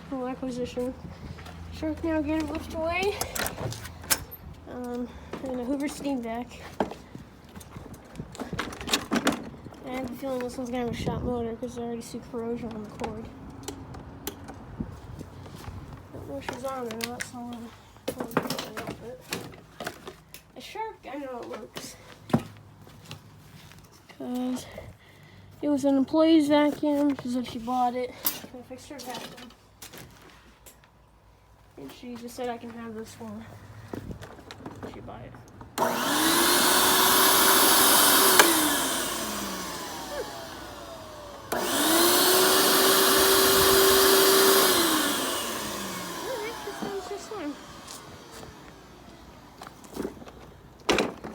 cool acquisition. Shark Navigator lift away. And a Hoover steamvac. I have a feeling this one's gonna have a shot motor because I already see corrosion on the cord. Don't know if she's on or not, so I'm gonna get off it. A shark, I know it works. Because it was an employee's vacuum, because if she bought it, I fixed her vacuum. And she just said I can have this one. She buy it.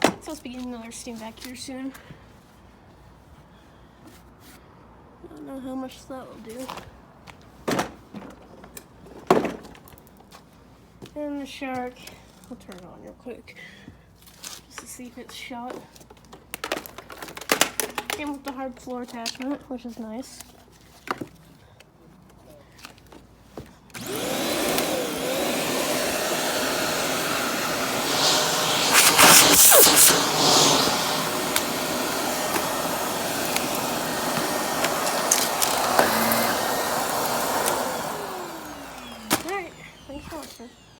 I'm supposed to be getting another steam vac here soon. I don't know how much that will do. And the shark, I'll turn it on real quick just to see if it's shot. Came with the hard floor attachment, which is nice.